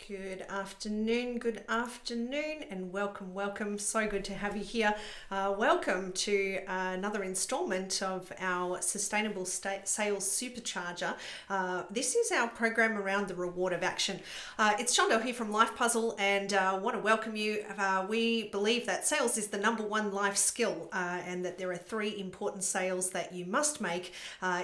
Good afternoon, and welcome. So good to have you here. Welcome to another installment of our Sustainable Sales Supercharger. This is our program around the reward of action. It's Shondell here from Life Puzzle, and want to welcome you. We believe that sales is the number one life skill, and that there are three important sales that you must make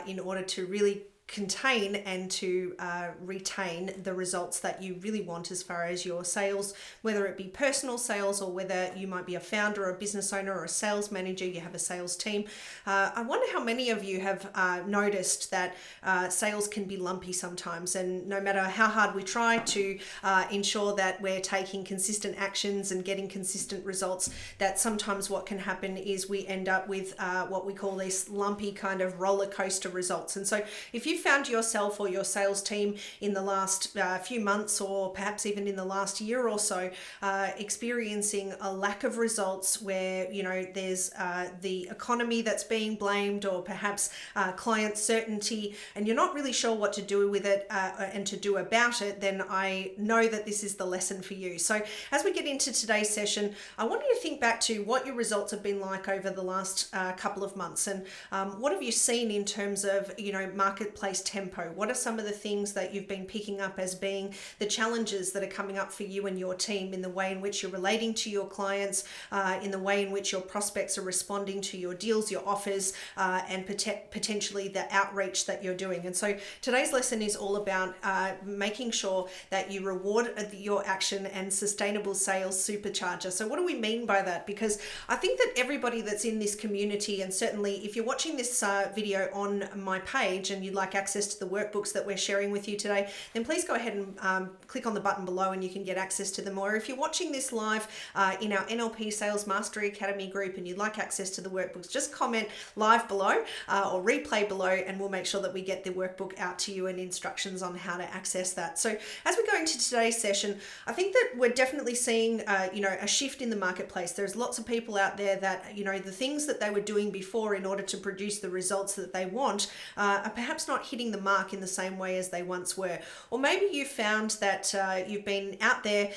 in order to really contain and to retain the results that you really want as far as your sales, whether it be personal sales or whether you might be a founder or a business owner or a sales manager, you have a sales team. I wonder how many of you have noticed that sales can be lumpy sometimes, and no matter how hard we try to ensure that we're taking consistent actions and getting consistent results, that sometimes what can happen is we end up with what we call these lumpy kind of roller coaster results. And so if you found yourself or your sales team in the last few months, or perhaps even in the last year or so, experiencing a lack of results where there's the economy that's being blamed, or perhaps client certainty, and you're not really sure what to do with it and to do about it, then I know that this is the lesson for you. So as we get into today's session, I want you to think back to what your results have been like over the last couple of months, and what have you seen in terms of marketplace tempo. What are some of the things that you've been picking up as being the challenges that are coming up for you and your team in the way in which you're relating to your clients, in the way in which your prospects are responding to your deals, your offers, and potentially the outreach that you're doing. And so today's lesson is all about making sure that you reward your action and sustainable sales supercharger. So what do we mean by that? Because I think that everybody that's in this community, and certainly if you're watching this video on my page and you'd like access to the workbooks that we're sharing with you today, then please go ahead and click on the button below and you can get access to them. Or if you're watching this live in our NLP Sales Mastery Academy group and you'd like access to the workbooks, just comment live below or replay below, and we'll make sure that we get the workbook out to you and instructions on how to access that. So as we go into today's session, I think that we're definitely seeing a shift in the marketplace. There's lots of people out there that the things that they were doing before in order to produce the results that they want are perhaps not hitting the mark in the same way as they once were. Or maybe you found that you've been out there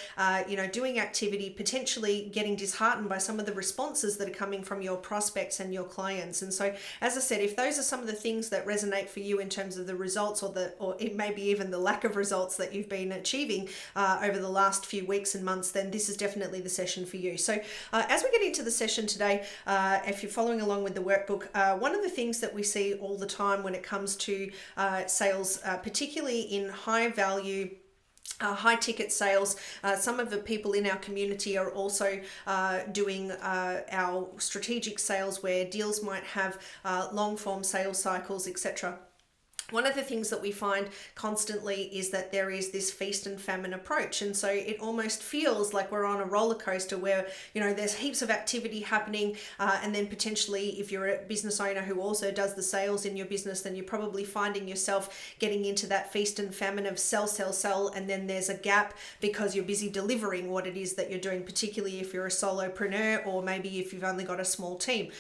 doing activity, potentially getting disheartened by some of the responses that are coming from your prospects and your clients. And so as I said, if those are some of the things that resonate for you in terms of the results, or it may be even the lack of results that you've been achieving over the last few weeks and months, then this is definitely the session for you. So as we get into the session today, if you're following along with the workbook, one of the things that we see all the time when it comes to sales, particularly in high value, high ticket sales. Some of the people in our community are also doing our strategic sales, where deals might have long form sales cycles, etc. One of the things that we find constantly is that there is this feast and famine approach. And so it almost feels like we're on a roller coaster where, there's heaps of activity happening. And then potentially if you're a business owner who also does the sales in your business, then you're probably finding yourself getting into that feast and famine of sell. And then there's a gap because you're busy delivering what it is that you're doing, particularly if you're a solopreneur, or maybe if you've only got a small team.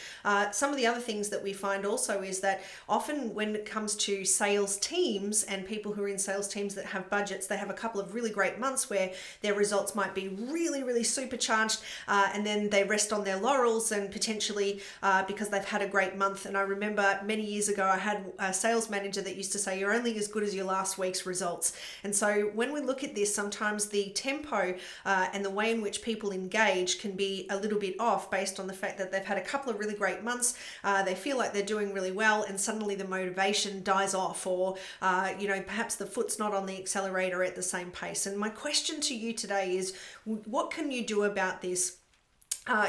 Some of the other things that we find also is that often when it comes to sales teams and people who are in sales teams that have budgets, they have a couple of really great months where their results might be really supercharged, and then they rest on their laurels, and potentially because they've had a great month. And I remember many years ago I had a sales manager that used to say, you're only as good as your last week's results. And so when we look at this, sometimes the tempo and the way in which people engage can be a little bit off based on the fact that they've had a couple of really great months, they feel like they're doing really well, and suddenly the motivation dies off, or perhaps the foot's not on the accelerator at the same pace. And my question to you today is, what can you do about this?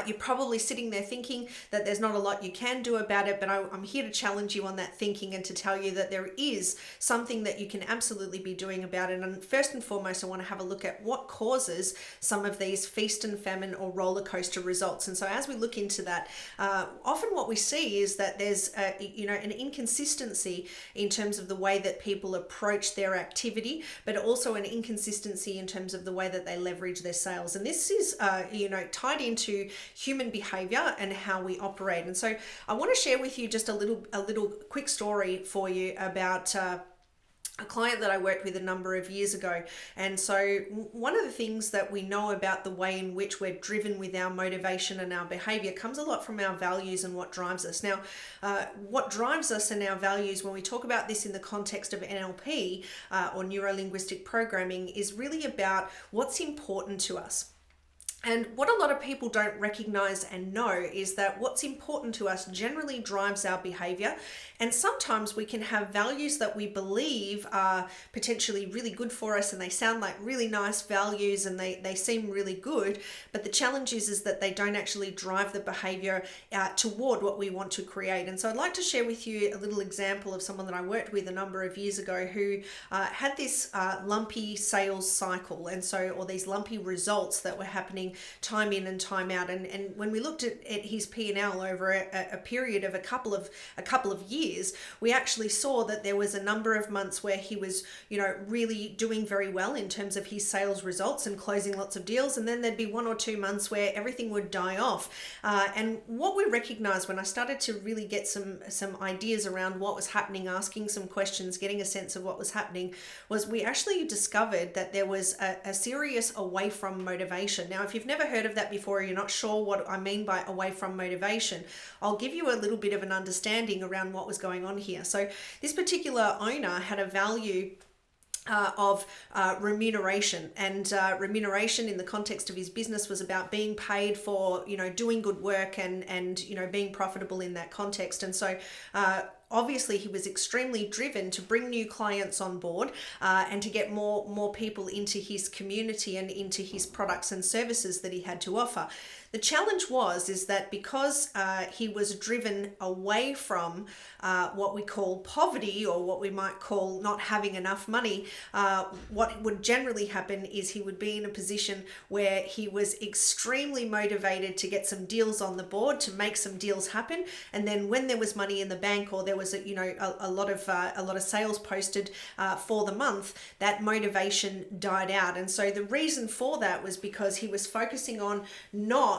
You're probably sitting there thinking that there's not a lot you can do about it, but I'm here to challenge you on that thinking and to tell you that there is something that you can absolutely be doing about it. And first and foremost, I want to have a look at what causes some of these feast and famine or roller coaster results. And so as we look into that, often what we see is that there's an inconsistency in terms of the way that people approach their activity, but also an inconsistency in terms of the way that they leverage their sales. And this is tied into human behavior and how we operate. And so I want to share with you just a little quick story for you about a client that I worked with a number of years ago. And so one of the things that we know about the way in which we're driven with our motivation and our behavior comes a lot from our values and what drives us. Now, what drives us and our values, when we talk about this in the context of NLP or neuro-linguistic programming, is really about what's important to us. And what a lot of people don't recognize and know is that what's important to us generally drives our behavior. And sometimes we can have values that we believe are potentially really good for us, and they sound like really nice values and they seem really good. But the challenge is that they don't actually drive the behavior toward what we want to create. And so I'd like to share with you a little example of someone that I worked with a number of years ago who had this lumpy sales cycle, and so, or these lumpy results that were happening time in and time out. And when we looked at his P&L over a period of a couple of years, we actually saw that there was a number of months where he was, really doing very well in terms of his sales results and closing lots of deals. And then there'd be 1 or 2 months where everything would die off. And what we recognized when I started to really get some ideas around what was happening, asking some questions, getting a sense of what was happening, was we actually discovered that there was a serious away from motivation. Now, if you've never heard of that before, or you're not sure what I mean by away from motivation, I'll give you a little bit of an understanding around what was going on here. So this particular owner had a value of remuneration, and remuneration in the context of his business was about being paid for doing good work and being profitable in that context. And so obviously he was extremely driven to bring new clients on board and to get more people into his community and into his products and services that he had to offer. The challenge is that because he was driven away from what we call poverty, or what we might call not having enough money, what would generally happen is he would be in a position where he was extremely motivated to get some deals on the board, to make some deals happen. And then when there was money in the bank, or there was a lot of sales posted for the month, that motivation died out. And so the reason for that was because he was focusing on not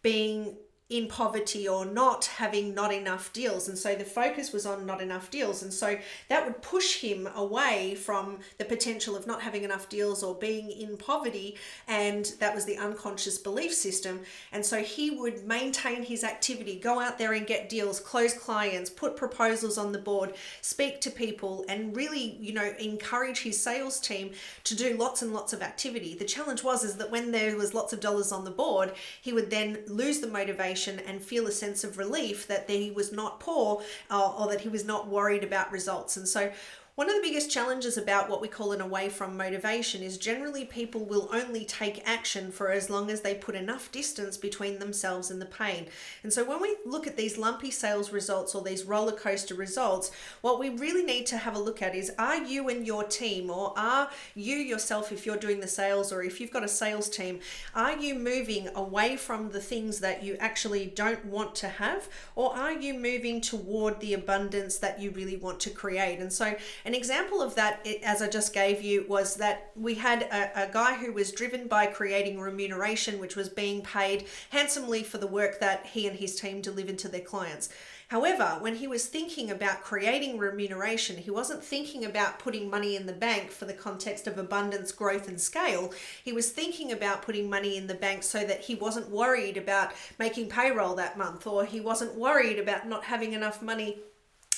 being in poverty or not having not enough deals. And so the focus was on not enough deals. And so that would push him away from the potential of not having enough deals or being in poverty. And that was the unconscious belief system. And so he would maintain his activity, go out there and get deals, close clients, put proposals on the board, speak to people, and really, encourage his sales team to do lots and lots of activity. The challenge is that when there was lots of dollars on the board, he would then lose the motivation and feel a sense of relief that he was not poor, or that he was not worried about results. And so one of the biggest challenges about what we call an away from motivation is generally people will only take action for as long as they put enough distance between themselves and the pain. And so when we look at these lumpy sales results or these roller coaster results, what we really need to have a look at is, are you and your team, or are you yourself, if you're doing the sales, or if you've got a sales team, are you moving away from the things that you actually don't want to have, or are you moving toward the abundance that you really want to create? And so an example of that, as I just gave you, was that we had a guy who was driven by creating remuneration, which was being paid handsomely for the work that he and his team delivered to their clients. However, when he was thinking about creating remuneration, he wasn't thinking about putting money in the bank for the context of abundance, growth, and scale. He was thinking about putting money in the bank so that he wasn't worried about making payroll that month, or he wasn't worried about not having enough money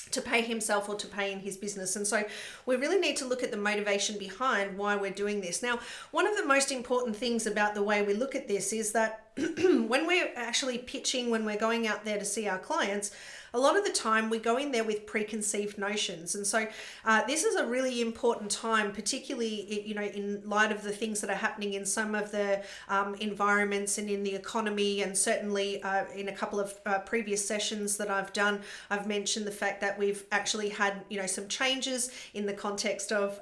to pay himself or to pay in his business. And so we really need to look at the motivation behind why we're doing this. Now, one of the most important things about the way we look at this is that when we're actually pitching, when we're going out there to see our clients, a lot of the time we go in there with preconceived notions. And so this is a really important time, particularly in light of the things that are happening in some of the environments and in the economy. And certainly in a couple of previous sessions that I've done, I've mentioned the fact that we've actually had some changes in the context of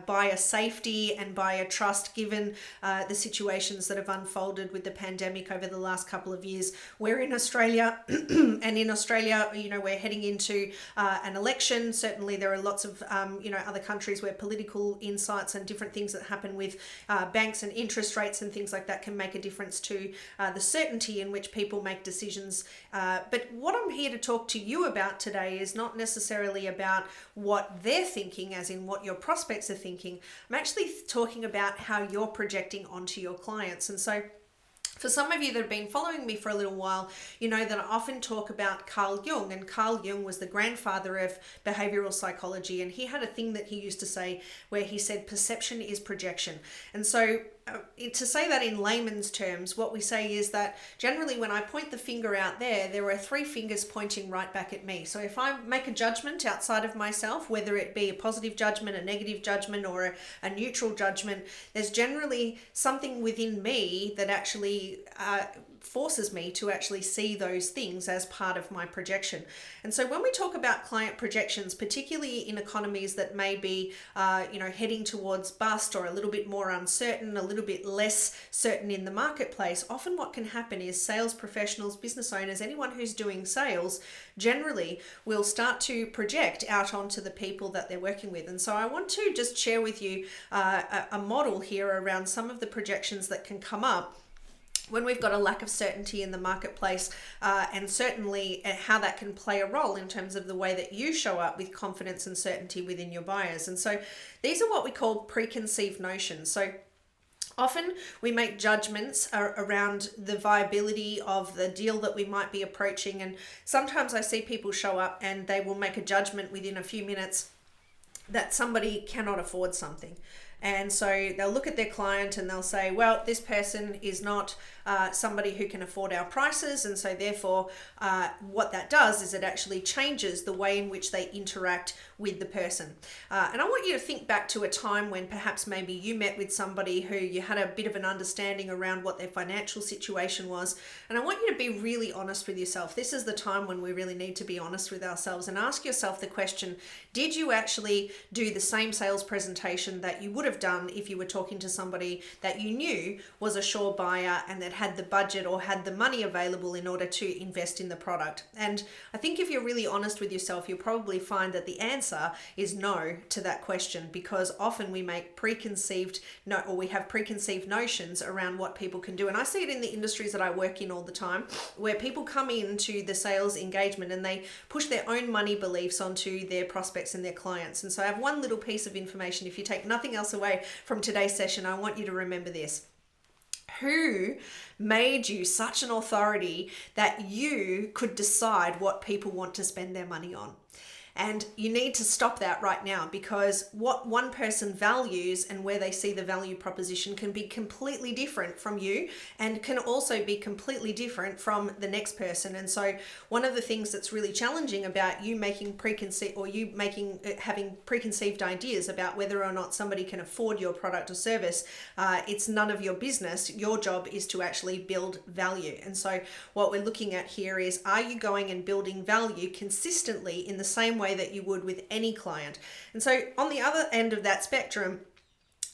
buyer safety and buyer trust, given the situations that have unfolded with the pandemic over the last couple of years. We're in Australia, and in Australia, we're heading into an election. Certainly, there are lots of other countries where political insights and different things that happen with banks and interest rates and things like that can make a difference to the certainty in which people make decisions. But what I'm here to talk to you about today is not necessarily about what they're thinking, as in what your prospects are thinking. I'm actually talking about how you're projecting onto your clients. And so for some of you that have been following me for a little while, you know that I often talk about Carl Jung, and Carl Jung was the grandfather of behavioral psychology, and he had a thing that he used to say where he said perception is projection. And so to say that in layman's terms, what we say is that generally when I point the finger out there are three fingers pointing right back at me. So if I make a judgment outside of myself, whether it be a positive judgment, a negative judgment, or a neutral judgment, there's generally something within me that actually forces me to actually see those things as part of my projection. And so when we talk about client projections, particularly in economies that may be heading towards bust or a little bit more uncertain, a little bit less certain in the marketplace, often what can happen is sales professionals, business owners, anyone who's doing sales generally will start to project out onto the people that they're working with. And so I want to just share with you a model here around some of the projections that can come up when we've got a lack of certainty in the marketplace, and certainly how that can play a role in terms of the way that you show up with confidence and certainty within your buyers. And so these are what we call preconceived notions. So often we make judgments around the viability of the deal that we might be approaching, and sometimes I see people show up and they will make a judgment within a few minutes that somebody cannot afford something. And so they'll look at their client and they'll say, well, this person is not somebody who can afford our prices. And so therefore, what that does is it actually changes the way in which they interact with the person. And I want you to think back to a time when perhaps maybe you met with somebody who you had a bit of an understanding around what their financial situation was. And I want you to be really honest with yourself. This is the time when we really need to be honest with ourselves and ask yourself the question, did you actually do the same sales presentation that you would have done if you were talking to somebody that you knew was a sure buyer and that had the budget or had the money available in order to invest in the product? And I think if you're really honest with yourself, you'll probably find that the answer is no to that question, because often we make we have preconceived notions around what people can do. And I see it in the industries that I work in all the time, where people come into the sales engagement and they push their own money beliefs onto their prospects and their clients. And so I have one little piece of information. If you take nothing else away from today's session, I want you to remember this. Who made you such an authority that you could decide what people want to spend their money on? And you need to stop that right now, because what one person values and where they see the value proposition can be completely different from you, and can also be completely different from the next person. And so one of the things that's really challenging about you having preconceived ideas about whether or not somebody can afford your product or service, it's none of your business. Your job is to actually build value. And so what we're looking at here is, are you going and building value consistently in the same way that you would with any client? And so on the other end of that spectrum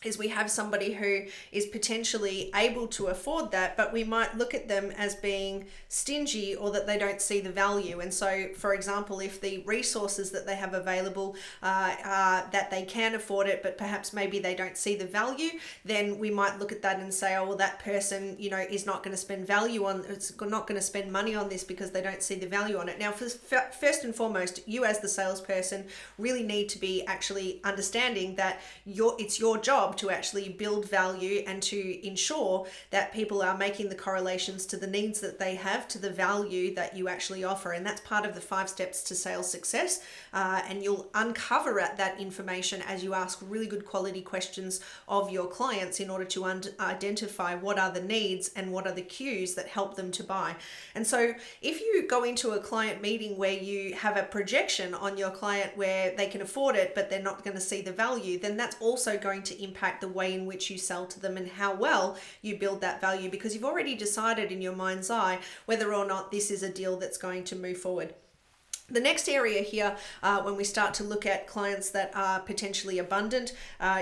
is we have somebody who is potentially able to afford that, but we might look at them as being stingy or that they don't see the value. And so, for example, if the resources that they have available are that they can afford it, but perhaps maybe they don't see the value, then we might look at that and say, oh, well, that person, is not going to spend it's not going to spend money on this because they don't see the value on it. Now, first and foremost, you as the salesperson really need to be actually understanding that it's your job to actually build value and to ensure that people are making the correlations to the needs that they have to the value that you actually offer. And that's part of the 5 steps to sales success. And you'll uncover that information as you ask really good quality questions of your clients in order to identify what are the needs and what are the cues that help them to buy. And so if you go into a client meeting where you have a projection on your client where they can afford it, but they're not going to see the value, then that's also going to impact the way in which you sell to them and how well you build that value, because you've already decided in your mind's eye whether or not this is a deal that's going to move forward. The next area here, when we start to look at clients that are potentially abundant,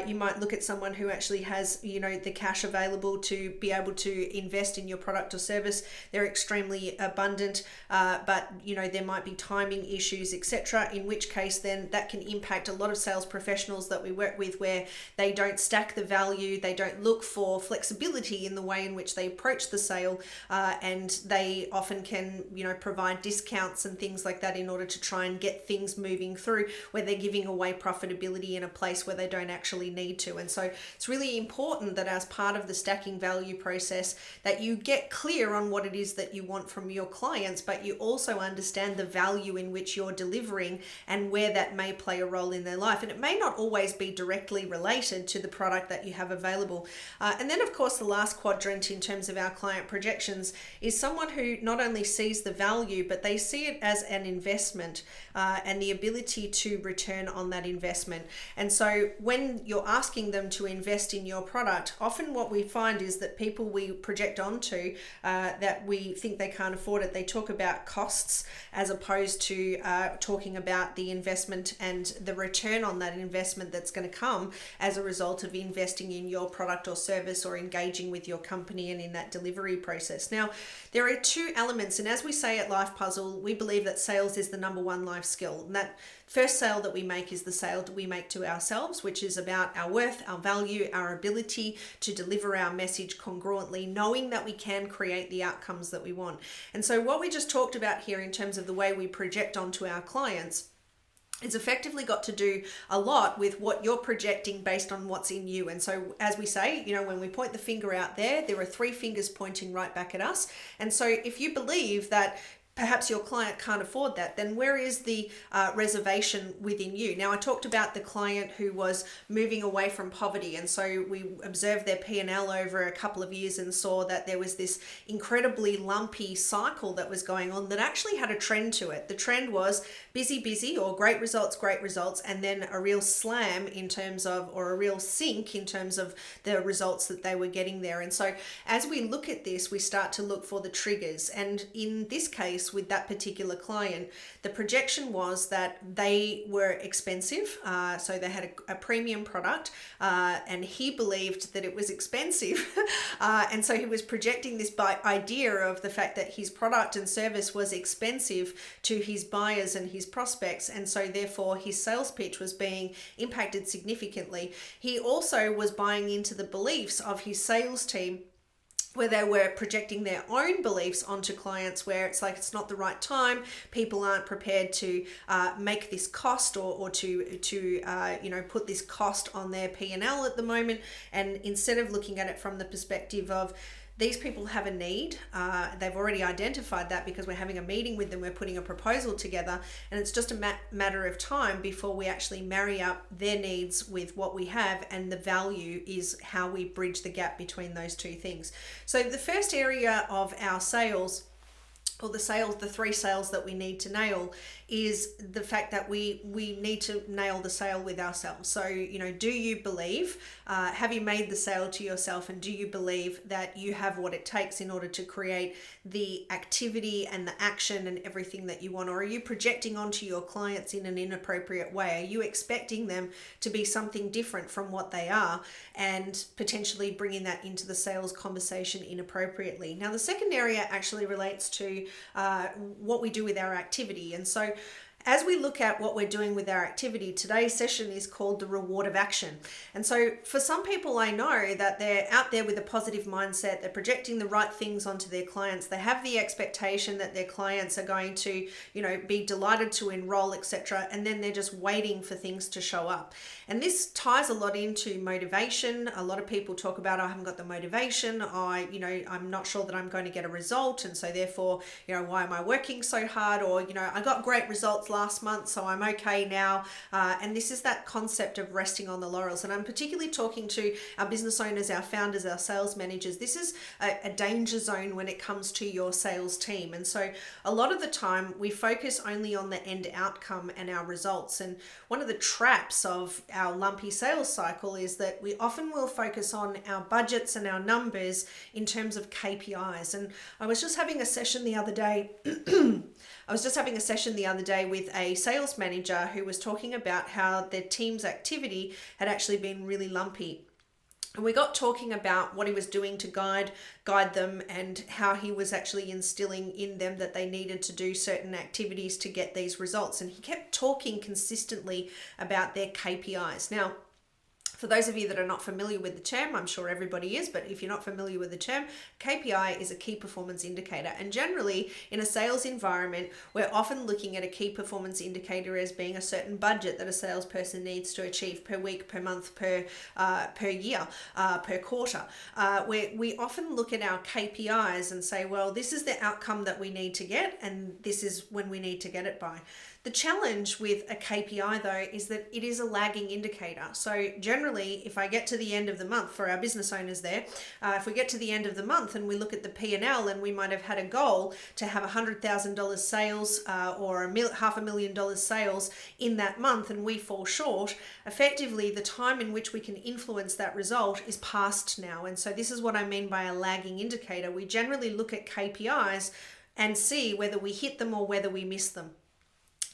you might look at someone who actually has, the cash available to be able to invest in your product or service. They're extremely abundant, but there might be timing issues, etc. In which case, then that can impact a lot of sales professionals that we work with, where they don't stack the value, they don't look for flexibility in the way in which they approach the sale, and they often can, provide discounts and things like that in order to try and get things moving through, where they're giving away profitability in a place where they don't actually need to. And so it's really important that as part of the stacking value process, that you get clear on what it is that you want from your clients, but you also understand the value in which you're delivering and where that may play a role in their life. And it may not always be directly related to the product that you have available. And then, of course, the last quadrant in terms of our client projections is someone who not only sees the value, but they see it as an investment, and the ability to return on that investment. And so when you're asking them to invest in your product, often what we find is that people we project onto, that we think they can't afford it, they talk about costs as opposed to talking about the investment and the return on that investment that's going to come as a result of investing in your product or service, or engaging with your company and in that delivery process. Now, there are two elements, and as we say at Life Puzzle, we believe that sales is the number one life skill. And that first sale that we make is the sale that we make to ourselves, which is about our worth, our value, our ability to deliver our message congruently, knowing that we can create the outcomes that we want. And so what we just talked about here in terms of the way we project onto our clients, it's effectively got to do a lot with what you're projecting based on what's in you. And so, as we say, when we point the finger out there are three fingers pointing right back at us. And so if you believe that perhaps your client can't afford that, then where is the reservation within you? Now, I talked about the client who was moving away from poverty, and so we observed their P&L over a couple of years and saw that there was this incredibly lumpy cycle that was going on that actually had a trend to it. The trend was busy, or great results, and then a real slam in terms of, or a real sink in terms of the results that they were getting there. And so as we look at this, we start to look for the triggers. And in this case, with that particular client, the projection was that they were expensive. So they had a premium product, and he believed that it was expensive. And so he was projecting this idea of the fact that his product and service was expensive to his buyers and his prospects. And so therefore his sales pitch was being impacted significantly. He also was buying into the beliefs of his sales team, where they were projecting their own beliefs onto clients, where it's like, it's not the right time, people aren't prepared to make this cost, or to put this cost on their P&L at the moment. And instead of looking at it from the perspective of, these people have a need, they've already identified that because we're having a meeting with them, we're putting a proposal together, and it's just a matter of time before we actually marry up their needs with what we have, and the value is how we bridge the gap between those two things. So the first area of our sales, or the three sales that we need to nail, is the fact that we need to nail the sale with ourselves. So, do you believe, have you made the sale to yourself, and do you believe that you have what it takes in order to create the activity and the action and everything that you want? Or are you projecting onto your clients in an inappropriate way? Are you expecting them to be something different from what they are, and potentially bringing that into the sales conversation inappropriately? Now, the second area actually relates to what we do with our activity. And so as we look at what we're doing with our activity, today's session is called the reward of action. And so for some people, I know that they're out there with a positive mindset, they're projecting the right things onto their clients, they have the expectation that their clients are going to, be delighted to enroll, etc. And then they're just waiting for things to show up. And this ties a lot into motivation. A lot of people talk about, I haven't got the motivation, I'm not sure that I'm going to get a result, and so therefore, why am I working so hard? Or, I got great results last month, so I'm okay now. And this is that concept of resting on the laurels. And I'm particularly talking to our business owners, our founders, our sales managers. This is a danger zone when it comes to your sales team. And so a lot of the time we focus only on the end outcome and our results. And one of the traps of our lumpy sales cycle is that we often will focus on our budgets and our numbers in terms of KPIs. And I was just having a session the other day I was just having a session the other day with a sales manager who was talking about how their team's activity had actually been really lumpy. And we got talking about what he was doing to guide them, and how he was actually instilling in them that they needed to do certain activities to get these results. And he kept talking consistently about their KPIs. Now, for those of you that are not familiar with the term, I'm sure everybody is, but if you're not familiar with the term, KPI is a key performance indicator. And generally, in a sales environment, we're often looking at a key performance indicator as being a certain budget that a salesperson needs to achieve per week, per month, per year, per quarter. We often look at our KPIs and say, well, this is the outcome that we need to get, and this is when we need to get it by. The challenge with a KPI though is that it is a lagging indicator. So generally, if I get to the end of the month, for our business owners there, if we get to the end of the month and we look at the P&L, and we might have had a goal to have $100,000 sales or $500,000 sales in that month, and we fall short, effectively the time in which we can influence that result is past now. And so this is what I mean by a lagging indicator. We generally look at KPIs and see whether we hit them or whether we miss them.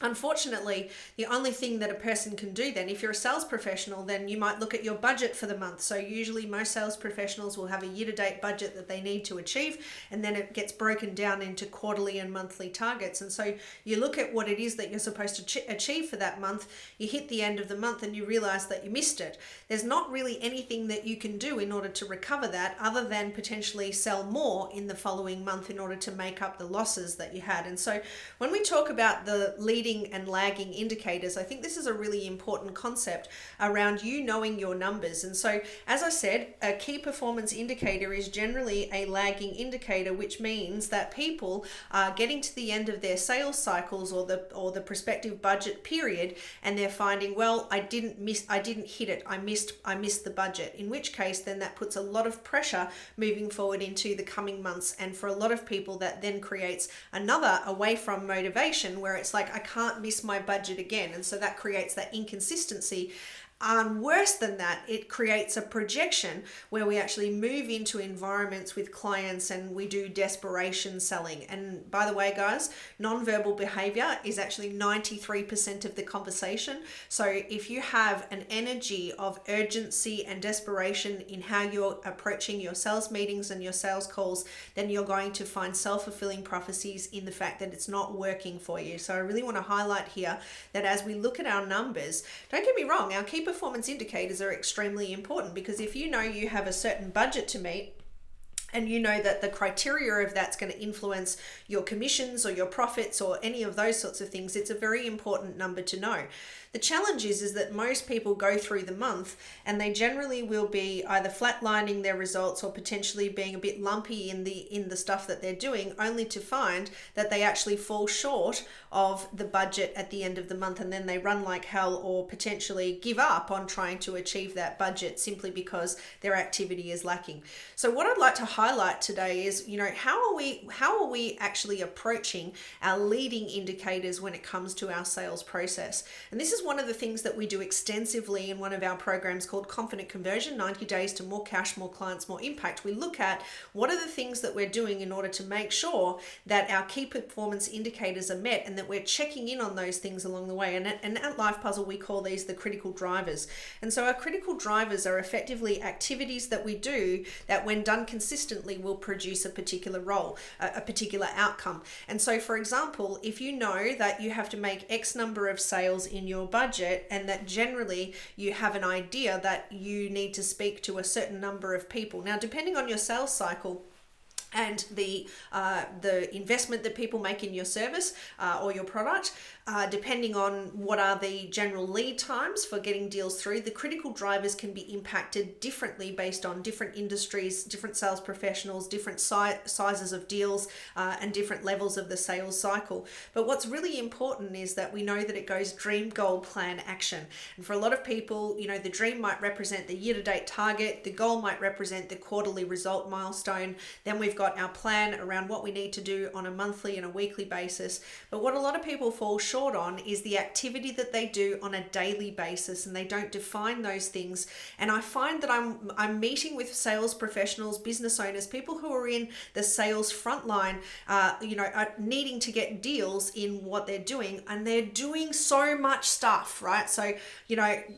Unfortunately, the only thing that a person can do then, if you're a sales professional, then you might look at your budget for the month. So usually most sales professionals will have a year-to-date budget that they need to achieve, and then it gets broken down into quarterly and monthly targets. And so you look at what it is that you're supposed to achieve for that month, you hit the end of the month and you realize that you missed it. There's not really anything that you can do in order to recover that, other than potentially sell more in the following month in order to make up the losses that you had. And so when we talk about the leading and lagging indicators, I think this is a really important concept around you knowing your numbers. And so, as I said, a key performance indicator is generally a lagging indicator, which means that people are getting to the end of their sales cycles or the prospective budget period, and they're finding, well, I didn't hit it, I missed the budget, in which case then that puts a lot of pressure moving forward into the coming months. And for a lot of people, that then creates another away from motivation, where it's like, I can't miss my budget again. And so that creates that inconsistency. And worse than that, it creates a projection where we actually move into environments with clients and we do desperation selling. And by the way, guys, nonverbal behavior is actually 93% of the conversation. So if you have an energy of urgency and desperation in how you're approaching your sales meetings and your sales calls, then you're going to find self-fulfilling prophecies in the fact that it's not working for you. So I really want to highlight here that as we look at our numbers, don't get me wrong, our key performance indicators are extremely important, because if you know you have a certain budget to meet, and you know that the criteria of that's going to influence your commissions or your profits or any of those sorts of things, it's a very important number to know. The challenge is that most people go through the month and they generally will be either flatlining their results or potentially being a bit lumpy in the stuff that they're doing, only to find that they actually fall short of the budget at the end of the month, and then they run like hell or potentially give up on trying to achieve that budget simply because their activity is lacking. So what I'd like to highlight today is, how are we actually approaching our leading indicators when it comes to our sales process? And this is one of the things that we do extensively in one of our programs called Confident Conversion, 90 Days to More Cash, More Clients, More Impact. We look at what are the things that we're doing in order to make sure that our key performance indicators are met, and that we're checking in on those things along the way. And at Life Puzzle, we call these the critical drivers. And so our critical drivers are effectively activities that we do that, when done consistently, will produce a particular role, a particular outcome. And so, for example, if you know that you have to make X number of sales in your budget, and that generally you have an idea that you need to speak to a certain number of people. Now, depending on your sales cycle and the investment that people make in your service or your product, depending on what are the general lead times for getting deals through, the critical drivers can be impacted differently based on different industries, different sales professionals, different sizes of deals, and different levels of the sales cycle. But what's really important is that we know that it goes dream, goal, plan, action. And for a lot of people, the dream might represent the year-to-date target, the goal might represent the quarterly result milestone, then we've got our plan around what we need to do on a monthly and a weekly basis. But what a lot of people fall short on is the activity that they do on a daily basis, and they don't define those things. And I find that I'm meeting with sales professionals, business owners, people who are in the sales frontline, are needing to get deals in what they're doing, and they're doing so much stuff, right? So,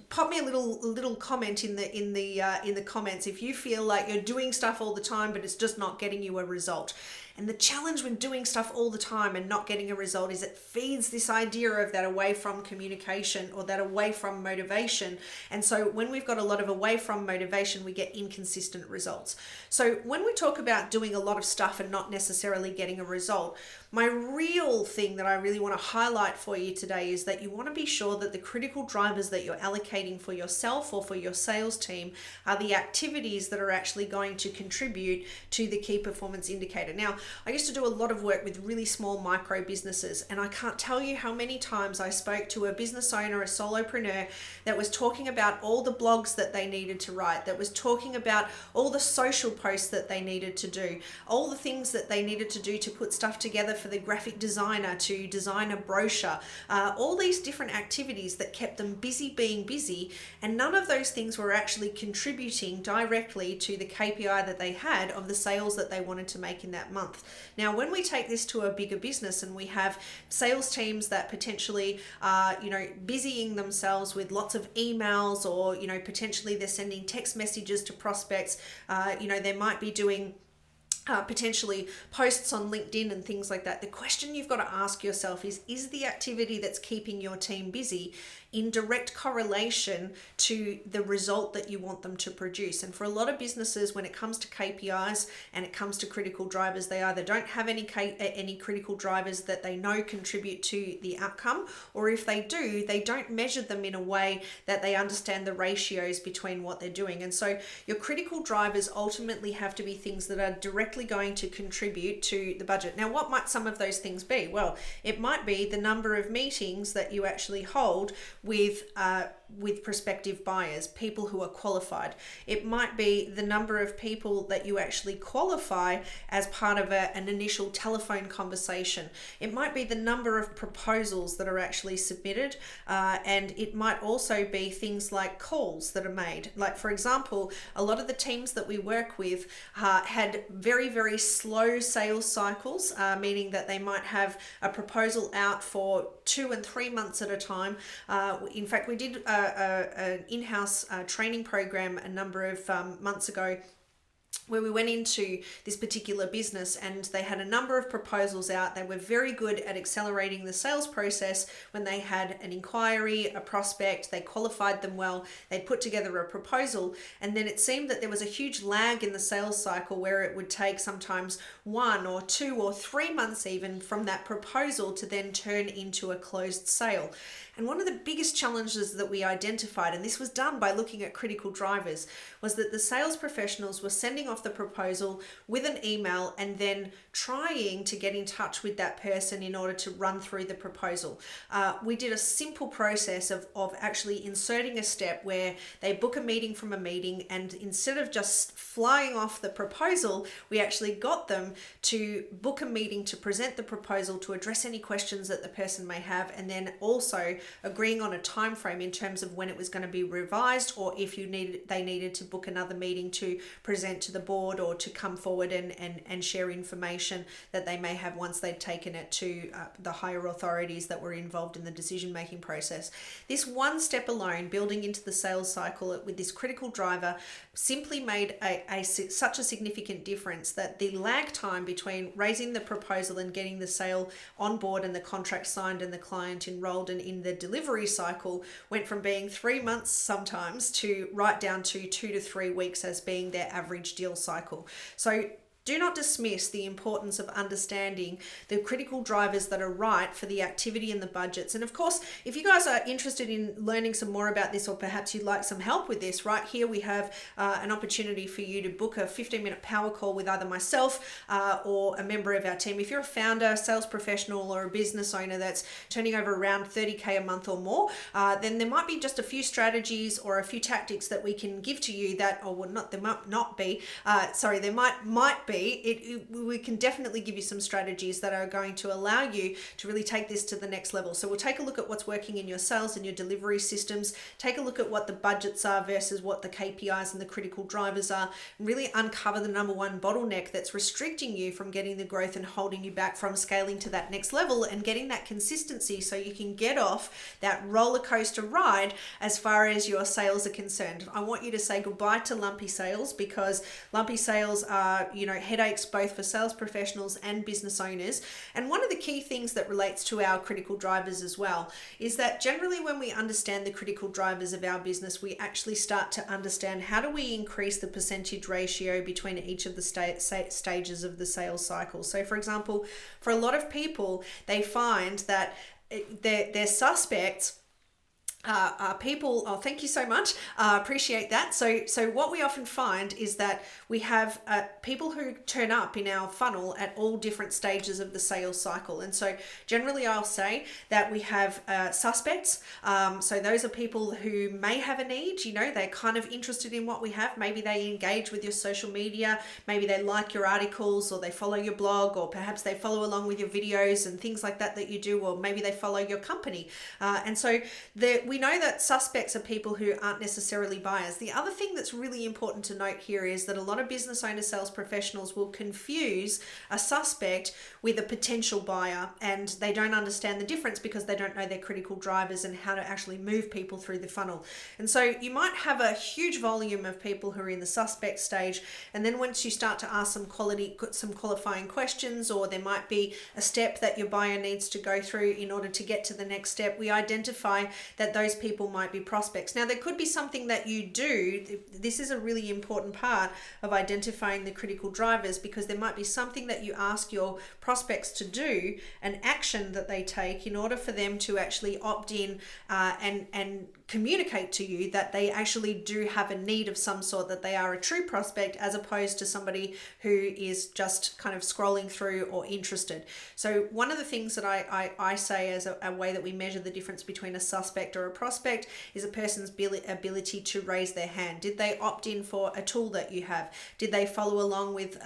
pop me a little comment in the comments if you feel like you're doing stuff all the time, but it's just not getting you a result. And the challenge with doing stuff all the time and not getting a result is it feeds this idea of that away from communication or that away from motivation. And so when we've got a lot of away from motivation, we get inconsistent results. So when we talk about doing a lot of stuff and not necessarily getting a result, my real thing that I really want to highlight for you today is that you want to be sure that the critical drivers that you're allocating for yourself or for your sales team are the activities that are actually going to contribute to the key performance indicator. Now, I used to do a lot of work with really small micro businesses, and I can't tell you how many times I spoke to a business owner, a solopreneur, that was talking about all the blogs that they needed to write, that was talking about all the social posts that they needed to do, all the things that they needed to do to put stuff together for the graphic designer, to design a brochure, all these different activities that kept them busy being busy, and none of those things were actually contributing directly to the KPI that they had of the sales that they wanted to make in that month. Now, when we take this to a bigger business and we have sales teams that potentially are, busying themselves with lots of emails, or, potentially they're sending text messages to prospects, they might be doing potentially posts on LinkedIn and things like that. The question you've got to ask yourself is the activity that's keeping your team busy in direct correlation to the result that you want them to produce? And for a lot of businesses, when it comes to KPIs and it comes to critical drivers, they either don't have any critical drivers that they know contribute to the outcome, or if they do, they don't measure them in a way that they understand the ratios between what they're doing. And so your critical drivers ultimately have to be things that are directly going to contribute to the budget. Now, what might some of those things be? Well, it might be the number of meetings that you actually hold with prospective buyers, people who are qualified. It might be the number of people that you actually qualify as part of an initial telephone conversation. It might be the number of proposals that are actually submitted, and it might also be things like calls that are made. Like, for example, a lot of the teams that we work with had very, very slow sales cycles, meaning that they might have a proposal out for 2 and 3 months at a time. In fact, we did an in-house training program a number of months ago, where we went into this particular business and they had a number of proposals out. They were very good at accelerating the sales process. When they had an inquiry, a prospect, they qualified them well, they put together a proposal, and then it seemed that there was a huge lag in the sales cycle where it would take sometimes 1 or 2 or 3 months even from that proposal to then turn into a closed sale. And one of the biggest challenges that we identified, and this was done by looking at critical drivers, was that the sales professionals were sending off the proposal with an email and then trying to get in touch with that person in order to run through the proposal. We did a simple process of actually inserting a step where they book a meeting from a meeting, and instead of just flying off the proposal, we actually got them to book a meeting to present the proposal, to address any questions that the person may have, and then also agreeing on a time frame in terms of when it was going to be revised, or if they needed to book another meeting to present to the board or to come forward and share information that they may have once they'd taken it to the higher authorities that were involved in the decision making process. This one step alone, building into the sales cycle with this critical driver, simply made such a significant difference that the lag time between raising the proposal and getting the sale on board and the contract signed and the client enrolled and in the delivery cycle went from being 3 months sometimes to right down to 2 to 3 weeks as being their average deal cycle. So do not dismiss the importance of understanding the critical drivers that are right for the activity and the budgets. And of course, if you guys are interested in learning some more about this, or perhaps you'd like some help with this, right here we have an opportunity for you to book a 15-minute power call with either myself or a member of our team. If you're a founder, sales professional, or a business owner that's turning over around 30K a month or more, then there might be just a few strategies or a few tactics that we can give to you that, or well, not, there might not be, there might be be, we can definitely give you some strategies that are going to allow you to really take this to the next level. So we'll take a look at what's working in your sales and your delivery systems, take a look at what the budgets are versus what the KPIs and the critical drivers are, and really uncover the number one bottleneck that's restricting you from getting the growth and holding you back from scaling to that next level and getting that consistency so you can get off that roller coaster ride as far as your sales are concerned. I want you to say goodbye to lumpy sales, because lumpy sales are, headaches both for sales professionals and business owners. And one of the key things that relates to our critical drivers as well is that generally when we understand the critical drivers of our business, we actually start to understand how do we increase the percentage ratio between each of the stages of the sales cycle. So for example, for a lot of people, they find that their suspects people. Oh, thank you so much. Appreciate that. So what we often find is that we have people who turn up in our funnel at all different stages of the sales cycle. And so generally I'll say that we have suspects. So those are people who may have a need, they're kind of interested in what we have. Maybe they engage with your social media. Maybe they like your articles, or they follow your blog, or perhaps they follow along with your videos and things like that you do, or maybe they follow your company. And so we know that suspects are people who aren't necessarily buyers. The other thing that's really important to note here is that a lot of business owner sales professionals will confuse a suspect with a potential buyer, and they don't understand the difference because they don't know their critical drivers and how to actually move people through the funnel. And so you might have a huge volume of people who are in the suspect stage, and then once you start to ask some qualifying questions, or there might be a step that your buyer needs to go through in order to get to the next step, we identify that those people might be prospects. Now, there could be something that you do. This is a really important part of identifying the critical drivers, because there might be something that you ask your prospects to do, an action that they take in order for them to actually opt in and communicate to you that they actually do have a need of some sort, that they are a true prospect, as opposed to somebody who is just kind of scrolling through or interested. So one of the things that I say as a way that we measure the difference between a suspect or a prospect is a person's ability to raise their hand. Did they opt in for a tool that you have? Did they follow along with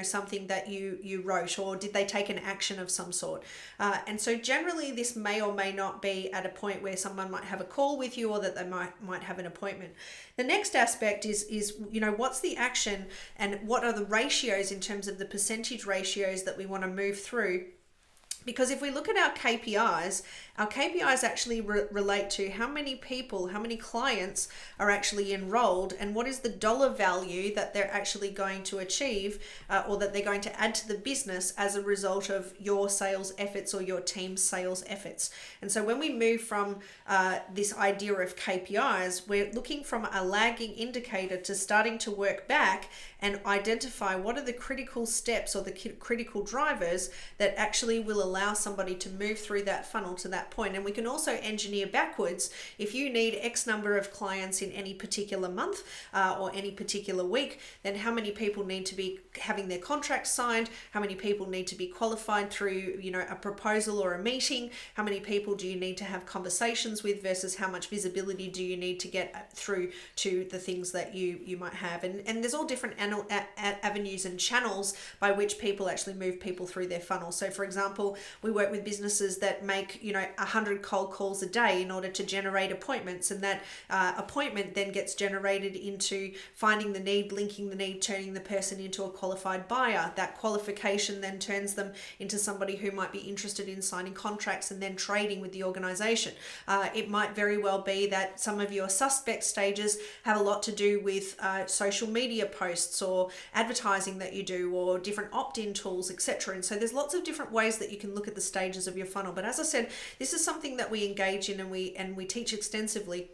something that you wrote, or did they take an action of some sort? And so generally this may or may not be at a point where someone might have a call with you, or that they might have an appointment. The next aspect is what's the action, and what are the ratios in terms of the percentage ratios that we want to move through. Because if we look at our KPIs actually relate to how many people, how many clients are actually enrolled, and what is the dollar value that they're actually going to achieve or that they're going to add to the business as a result of your sales efforts or your team's sales efforts. And so when we move from this idea of KPIs, we're looking from a lagging indicator to starting to work back and identify what are the critical steps or the critical drivers that actually will allow somebody to move through that funnel to that point. And we can also engineer backwards. If you need X number of clients in any particular month or any particular week, then how many people need to be having their contracts signed? How many people need to be qualified through, a proposal or a meeting? How many people do you need to have conversations with versus how much visibility do you need to get through to the things that you might have? And there's all different avenues and channels by which people actually move people through their funnel. So for example, we work with businesses that make 100 cold calls a day in order to generate appointments, and that appointment then gets generated into finding the need, linking the need, turning the person into a qualified buyer. That qualification then turns them into somebody who might be interested in signing contracts and then trading with the organization. It might very well be that some of your suspect stages have a lot to do with social media posts or advertising that you do, or different opt-in tools, etc. And so there's lots of different ways that you can look at the stages of your funnel. But as I said, this is something that we engage in and we teach extensively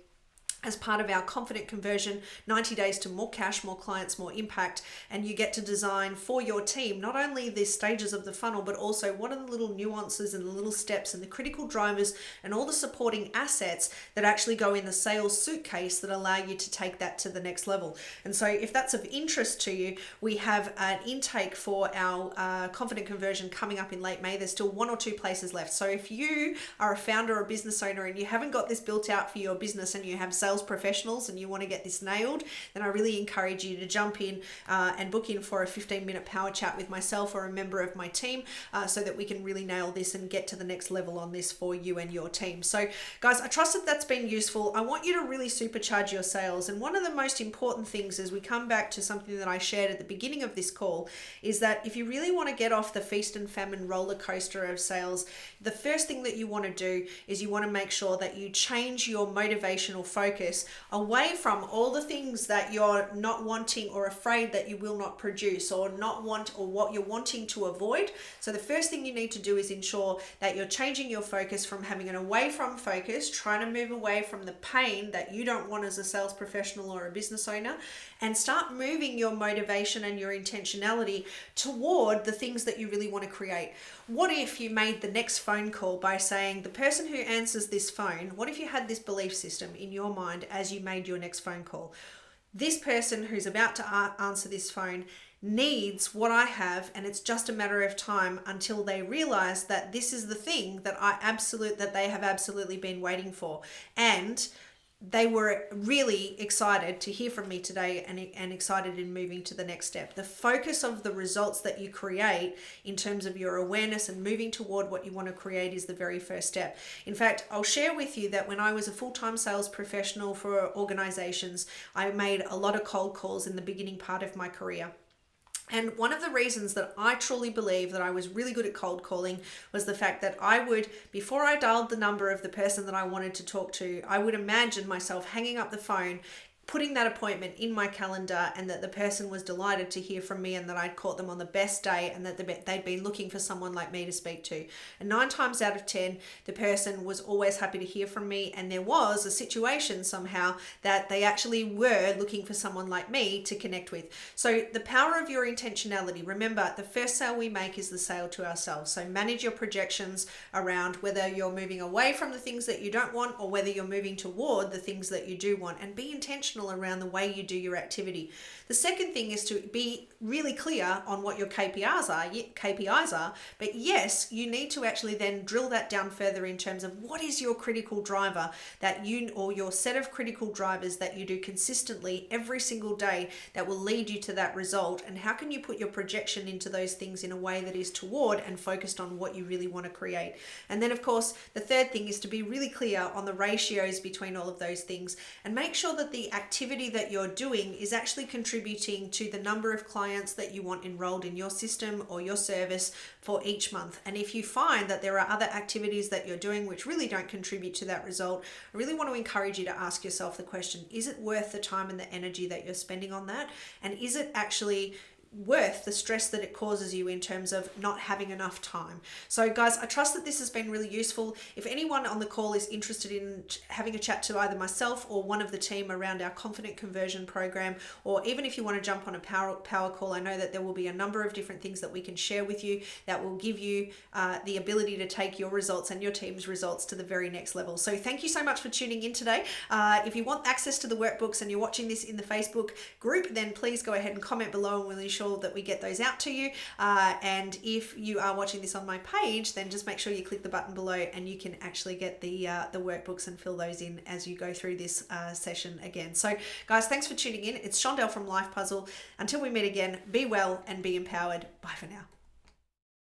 as part of our Confident Conversion 90 days to more cash, more clients, more impact. And you get to design for your team not only the stages of the funnel, but also what are the little nuances and the little steps and the critical drivers and all the supporting assets that actually go in the sales suitcase that allow you to take that to the next level. And so if that's of interest to you, we have an intake for our Confident Conversion coming up in late May. There's still 1 or 2 places left. So if you are a founder or business owner and you haven't got this built out for your business, and you have sales sales professionals and you want to get this nailed, then I really encourage you to jump in and book in for a 15-minute power chat with myself or a member of my team so that we can really nail this and get to the next level on this for you and your team. So guys, I trust that that's been useful. I want you to really supercharge your sales. And one of the most important things as we come back to something that I shared at the beginning of this call is that if you really want to get off the feast and famine roller coaster of sales, the first thing that you want to do is you want to make sure that you change your motivational focus away from all the things that you're not wanting or afraid that you will not produce or not want, or what you're wanting to avoid. So the first thing you need to do is ensure that you're changing your focus from having an away from focus, trying to move away from the pain that you don't want as a sales professional or a business owner, and start moving your motivation and your intentionality toward the things that you really want to create. What if you made the next phone call by saying, the person who answers this phone, what if you had this belief system in your mind as you made your next phone call? This person who's about to answer this phone needs what I have, and it's just a matter of time until they realize that this is the thing that they have absolutely been waiting for. And they were really excited to hear from me today and excited in moving to the next step. The focus of the results that you create in terms of your awareness and moving toward what you want to create is the very first step. In fact, I'll share with you that when I was a full-time sales professional for organizations, I made a lot of cold calls in the beginning part of my career. And one of the reasons that I truly believe that I was really good at cold calling was the fact that I would, before I dialed the number of the person that I wanted to talk to, I would imagine myself hanging up the phone, putting that appointment in my calendar, and that the person was delighted to hear from me and that I'd caught them on the best day and that they'd been looking for someone like me to speak to. And 9 times out of 10, the person was always happy to hear from me, and there was a situation somehow that they actually were looking for someone like me to connect with. So the power of your intentionality. Remember, the first sale we make is the sale to ourselves. So manage your projections around whether you're moving away from the things that you don't want or whether you're moving toward the things that you do want, and be intentional around the way you do your activity. The second thing is to be really clear on what your KPIs are, but yes, you need to actually then drill that down further in terms of what is your critical driver or your set of critical drivers that you do consistently every single day that will lead you to that result, and how can you put your projection into those things in a way that is toward and focused on what you really want to create. And then of course, the third thing is to be really clear on the ratios between all of those things and make sure that the activity that you're doing is actually contributing to the number of clients that you want enrolled in your system or your service for each month. And if you find that there are other activities that you're doing which really don't contribute to that result, I really want to encourage you to ask yourself the question, is it worth the time and the energy that you're spending on that? And is it actually worth the stress that it causes you in terms of not having enough time? So guys, I trust that this has been really useful. If anyone on the call is interested in having a chat to either myself or one of the team around our Confident Conversion program, or even if you want to jump on a power call, I know that there will be a number of different things that we can share with you that will give you the ability to take your results and your team's results to the very next level. So thank you so much for tuning in today. If you want access to the workbooks and you're watching this in the Facebook group, then please go ahead and comment below and we'll ensure that we get those out to you. And if you are watching this on my page, then just make sure you click the button below and you can actually get the workbooks and fill those in as you go through this session again. So guys, thanks for tuning in. It's Shondell from Life Puzzle. Until we meet again, be well and be empowered. Bye for now.